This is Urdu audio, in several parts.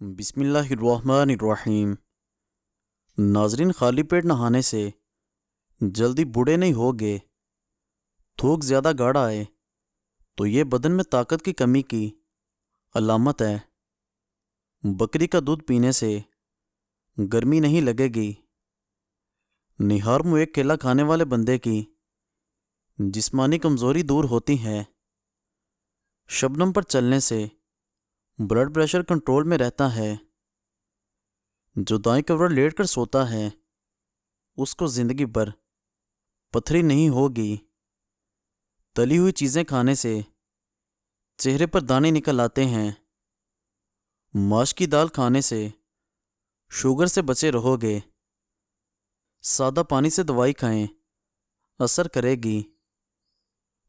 بسم اللہ الرحمن الرحیم۔ ناظرین، خالی پیٹ نہانے سے جلدی بوڑھے نہیں ہوگے۔ تھوک زیادہ گاڑھا ہے تو یہ بدن میں طاقت کی کمی کی علامت ہے۔ بکری کا دودھ پینے سے گرمی نہیں لگے گی۔ نہار منہ ایک کیلا کھانے والے بندے کی جسمانی کمزوری دور ہوتی ہے۔ شبنم پر چلنے سے بلڈ پریشر کنٹرول میں رہتا ہے۔ جو دائیں کروٹ لیٹ کر سوتا ہے اس کو زندگی بھر پتھری نہیں ہوگی۔ تلی ہوئی چیزیں کھانے سے چہرے پر دانے نکل آتے ہیں۔ ماش کی دال کھانے سے شوگر سے بچے رہو گے۔ سادہ پانی سے دوائی کھائیں، اثر کرے گی۔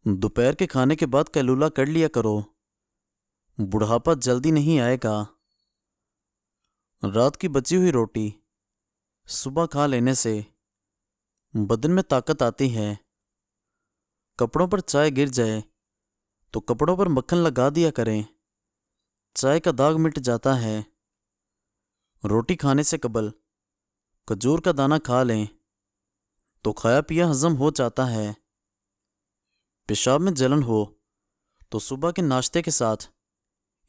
دوپہر کے کھانے کے بعد کیلولا کر لیا کرو، بڑھاپا جلدی نہیں آئے گا۔ رات کی بچی ہوئی روٹی صبح کھا لینے سے بدن میں طاقت آتی ہے۔ کپڑوں پر چائے گر جائے تو کپڑوں پر مکھن لگا دیا کریں، چائے کا داغ مٹ جاتا ہے۔ روٹی کھانے سے قبل کھجور کا دانہ کھا لیں تو کھایا پیا ہضم ہو جاتا ہے۔ پیشاب میں جلن ہو تو صبح کے ناشتے کے ساتھ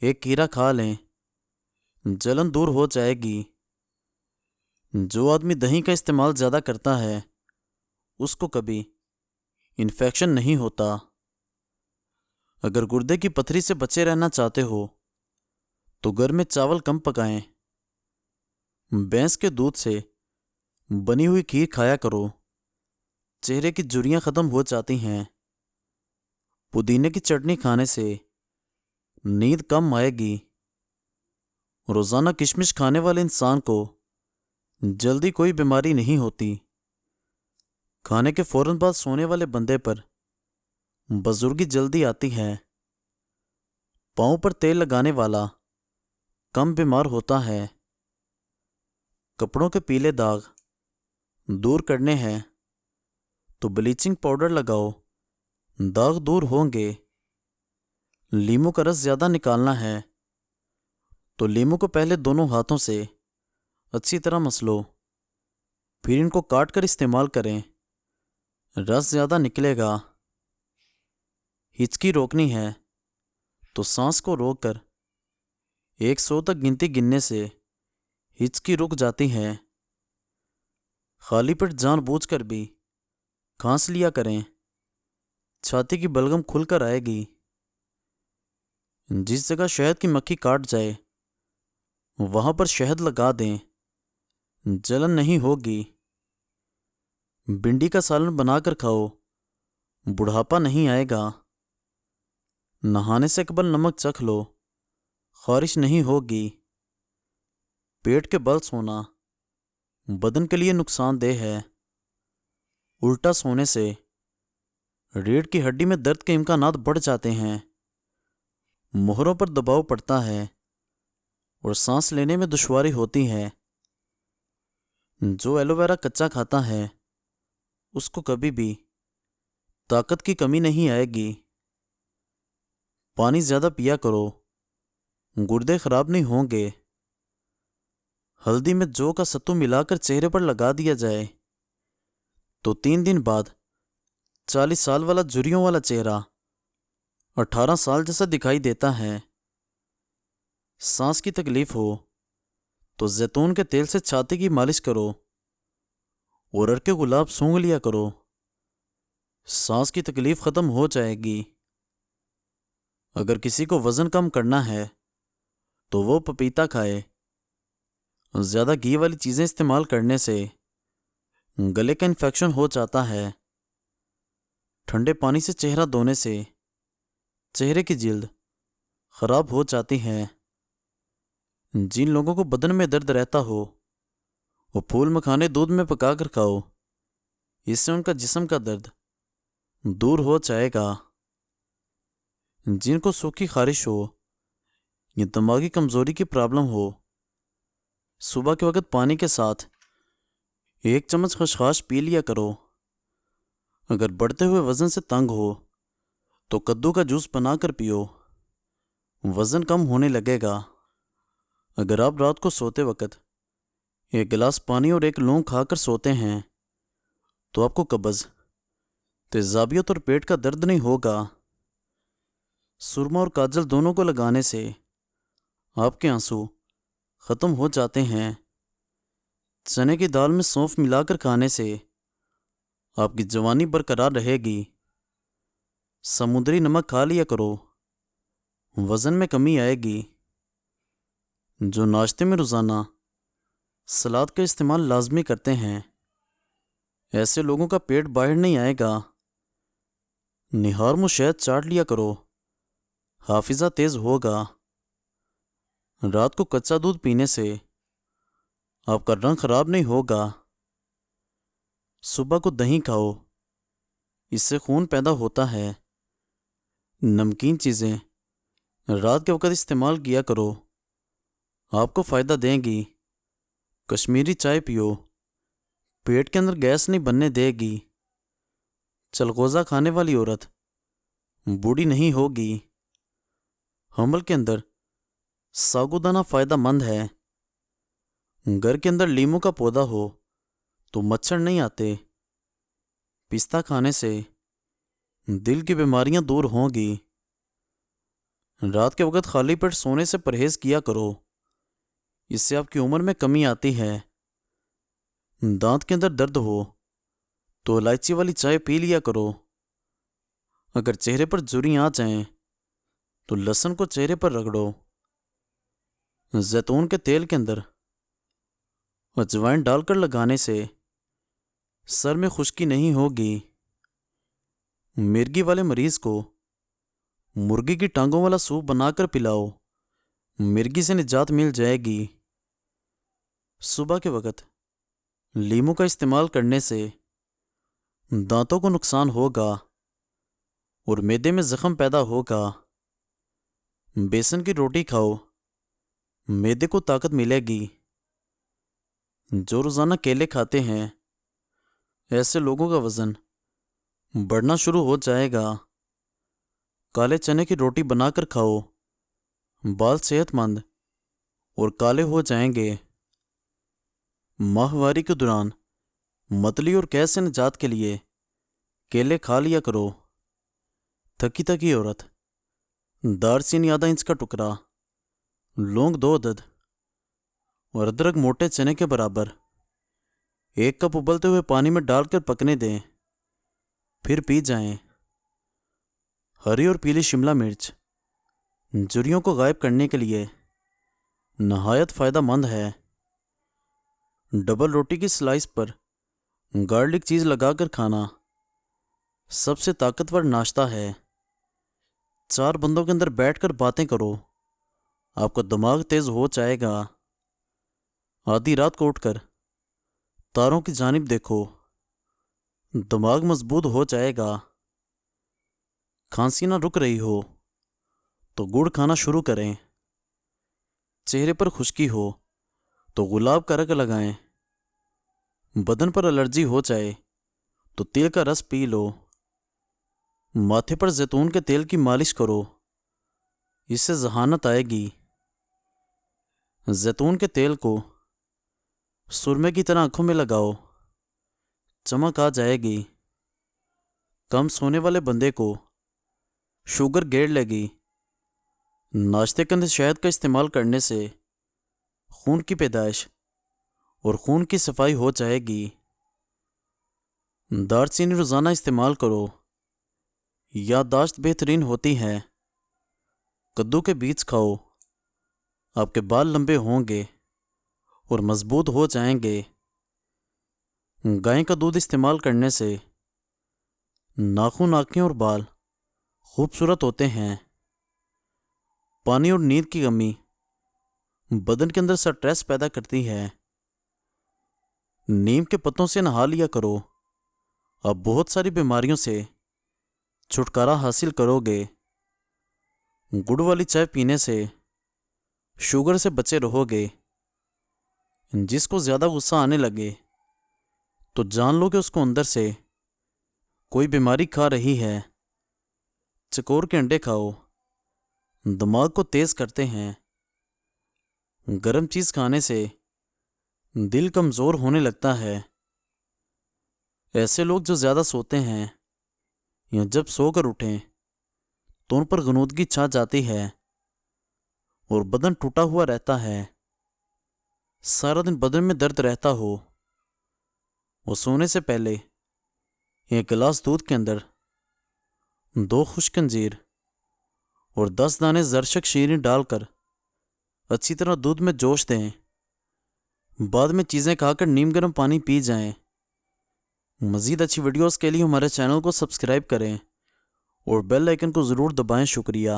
ایک کھیرا کھا لیں، جلن دور ہو جائے گی۔ جو آدمی دہی کا استعمال زیادہ کرتا ہے اس کو کبھی انفیکشن نہیں ہوتا۔ اگر گردے کی پتھری سے بچے رہنا چاہتے ہو تو گھر میں چاول کم پکائیں۔ بھینس کے دودھ سے بنی ہوئی کھیر کھایا کرو، چہرے کی جھریاں ختم ہو جاتی ہیں۔ پودینے کی چٹنی کھانے سے نیند کم آئے گی۔ روزانہ کشمش کھانے والے انسان کو جلدی کوئی بیماری نہیں ہوتی۔ کھانے کے فوراً بعد سونے والے بندے پر بزرگی جلدی آتی ہے۔ پاؤں پر تیل لگانے والا کم بیمار ہوتا ہے۔ کپڑوں کے پیلے داغ دور کرنے ہیں تو بلیچنگ پاؤڈر لگاؤ، داغ دور ہوں گے۔ لیموں کا رس زیادہ نکالنا ہے تو لیموں کو پہلے دونوں ہاتھوں سے اچھی طرح مسلو، پھر ان کو کاٹ کر استعمال کریں، رس زیادہ نکلے گا۔ ہچکی روکنی ہے تو سانس کو روک کر 100 تک گنتی گننے سے ہچکی رک جاتی ہے۔ خالی پیٹ جان بوجھ کر بھی کھانس لیا کریں، چھاتی کی بلغم کھل کر آئے گی۔ جس جگہ شہد کی مکھی کاٹ جائے وہاں پر شہد لگا دیں، جلن نہیں ہوگی۔ بھنڈی کا سالن بنا کر کھاؤ، بڑھاپا نہیں آئے گا۔ نہانے سے قبل نمک چکھ لو، خارش نہیں ہوگی۔ پیٹ کے بل سونا بدن کے لیے نقصان دہ ہے۔ الٹا سونے سے ریڑھ کی ہڈی میں درد کے امکانات بڑھ جاتے ہیں، موہروں پر دباؤ پڑتا ہے اور سانس لینے میں دشواری ہوتی ہے۔ جو ایلو ویرا کچا کھاتا ہے اس کو کبھی بھی طاقت کی کمی نہیں آئے گی۔ پانی زیادہ پیا کرو، گردے خراب نہیں ہوں گے۔ ہلدی میں جو کا ستو ملا کر چہرے پر لگا دیا جائے تو 3 دن بعد 40 سال والا جھریوں والا چہرہ 18 سال جیسا دکھائی دیتا ہے۔ سانس کی تکلیف ہو تو زیتون کے تیل سے چھاتی کی مالش کرو اور ارکے گلاب سونگھ لیا کرو، سانس کی تکلیف ختم ہو جائے گی۔ اگر کسی کو وزن کم کرنا ہے تو وہ پپیتا کھائے۔ زیادہ گھی والی چیزیں استعمال کرنے سے گلے کا انفیکشن ہو جاتا ہے۔ ٹھنڈے پانی سے چہرہ دھونے سے چہرے کی جلد خراب ہو جاتی ہے۔ جن لوگوں کو بدن میں درد رہتا ہو وہ پھول مکھانے دودھ میں پکا کر کھاؤ، اس سے ان کا جسم کا درد دور ہو جائے گا۔ جن کو سوکھی خارش ہو یا دماغی کمزوری کی پرابلم ہو، صبح کے وقت پانی کے ساتھ 1 چمچ خشخاش پی لیا کرو۔ اگر بڑھتے ہوئے وزن سے تنگ ہو تو کدو کا جوس بنا کر پیو، وزن کم ہونے لگے گا۔ اگر آپ رات کو سوتے وقت ایک گلاس پانی اور ایک لونگ کھا کر سوتے ہیں تو آپ کو قبض، تیزابیت اور پیٹ کا درد نہیں ہوگا۔ سرما اور کاجل دونوں کو لگانے سے آپ کے آنسو ختم ہو جاتے ہیں۔ چنے کی دال میں سونف ملا کر کھانے سے آپ کی جوانی برقرار رہے گی۔ سمندری نمک کھا لیا کرو، وزن میں کمی آئے گی۔ جو ناشتے میں روزانہ سلاد کا استعمال لازمی کرتے ہیں، ایسے لوگوں کا پیٹ باہر نہیں آئے گا۔ نہار میں شہد چاٹ لیا کرو، حافظہ تیز ہوگا۔ رات کو کچا دودھ پینے سے آپ کا رنگ خراب نہیں ہوگا۔ صبح کو دہی کھاؤ، اس سے خون پیدا ہوتا ہے۔ نمکین چیزیں رات کے وقت استعمال کیا کرو، آپ کو فائدہ دیں گی۔ کشمیری چائے پیو، پیٹ کے اندر گیس نہیں بننے دے گی۔ چلغوزہ کھانے والی عورت بوڑھی نہیں ہوگی۔ حمل کے اندر ساگودانہ فائدہ مند ہے۔ گھر کے اندر لیموں کا پودا ہو تو مچھر نہیں آتے۔ پستہ کھانے سے دل کی بیماریاں دور ہوں گی۔ رات کے وقت خالی پیٹ سونے سے پرہیز کیا کرو، اس سے آپ کی عمر میں کمی آتی ہے۔ دانت کے اندر درد ہو تو الائچی والی چائے پی لیا کرو۔ اگر چہرے پر جھریاں آ جائیں تو لہسن کو چہرے پر رگڑو۔ زیتون کے تیل کے اندر اجوائن ڈال کر لگانے سے سر میں خشکی نہیں ہوگی۔ مرگی والے مریض کو مرغی کی ٹانگوں والا سوپ بنا کر پلاؤ، مرگی سے نجات مل جائے گی۔ صبح کے وقت لیموں کا استعمال کرنے سے دانتوں کو نقصان ہوگا اور معدے میں زخم پیدا ہوگا۔ بیسن کی روٹی کھاؤ، معدے کو طاقت ملے گی۔ جو روزانہ کیلے کھاتے ہیں، ایسے لوگوں کا وزن بڑھنا شروع ہو جائے گا۔ کالے چنے کی روٹی بنا کر کھاؤ، بال صحت مند اور کالے ہو جائیں گے۔ ماہواری کے دوران متلی اور قحط سے نجات کے لیے کیلے کھا لیا کرو۔ تھکی تھکی عورت دار چینی آدھا انچ کا ٹکڑا، لونگ 2 عدد اور ادرک موٹے چنے کے برابر 1 کپ ابلتے ہوئے پانی میں ڈال کر پکنے دیں، پھر پی جائیں۔ ہری اور پیلی شملہ مرچ جھریوں کو غائب کرنے کے لیے نہایت فائدہ مند ہے۔ ڈبل روٹی کی سلائس پر گارلک چیز لگا کر کھانا سب سے طاقتور ناشتہ ہے۔ 4 بندوں کے اندر بیٹھ کر باتیں کرو، آپ کا دماغ تیز ہو جائے گا۔ آدھی رات کو اٹھ کر تاروں کی جانب دیکھو، دماغ مضبوط ہو جائے گا۔ کھانسی نہ رک رہی ہو تو گڑ کھانا شروع کریں۔ چہرے پر خشکی ہو تو گلاب کا رنگ لگائیں۔ بدن پر الرجی ہو جائے تو تیل کا رس پی لو۔ ماتھے پر زیتون کے تیل کی مالش کرو، اس سے ذہانت آئے گی۔ زیتون کے تیل کو سرمے کی طرح آنکھوں میں لگاؤ، چمک آ جائے گی۔ کم سونے والے بندے کو شوگر گیڑ لے گی۔ ناشتے کے اندر شہد کا استعمال کرنے سے خون کی پیدائش اور خون کی صفائی ہو جائے گی۔ دار چینی روزانہ استعمال کرو، یادداشت بہترین ہوتی ہے۔ کدو کے بیج کھاؤ، آپ کے بال لمبے ہوں گے اور مضبوط ہو جائیں گے۔ گائے کا دودھ استعمال کرنے سے ناخن، آنکھیں اور بال خوبصورت ہوتے ہیں۔ پانی اور نیند کی کمی بدن کے اندر سٹریس پیدا کرتی ہے۔ نیم کے پتوں سے نہا لیا کرو، آپ بہت ساری بیماریوں سے چھٹکارا حاصل کرو گے۔ گڑ والی چائے پینے سے شوگر سے بچے رہو گے۔ جس کو زیادہ غصہ آنے لگے تو جان لو کہ اس کو اندر سے کوئی بیماری کھا رہی ہے۔ چکور کے انڈے کھاؤ، دماغ کو تیز کرتے ہیں۔ گرم چیز کھانے سے دل کمزور ہونے لگتا ہے۔ ایسے لوگ جو زیادہ سوتے ہیں یا جب سو کر اٹھیں تو ان پر غنودگی چھا جاتی ہے اور بدن ٹوٹا ہوا رہتا ہے۔ سارا دن بدن میں درد رہتا ہو، وہ سونے سے پہلے ایک گلاس دودھ کے اندر 2 خشک انجیر اور 10 دانے زرشک شیریں ڈال کر اچھی طرح دودھ میں جوش دیں۔ بعد میں چیزیں کھا کر نیم گرم پانی پی جائیں۔ مزید اچھی ویڈیوز کے لیے ہمارے چینل کو سبسکرائب کریں اور بیل آئیکن کو ضرور دبائیں۔ شکریہ۔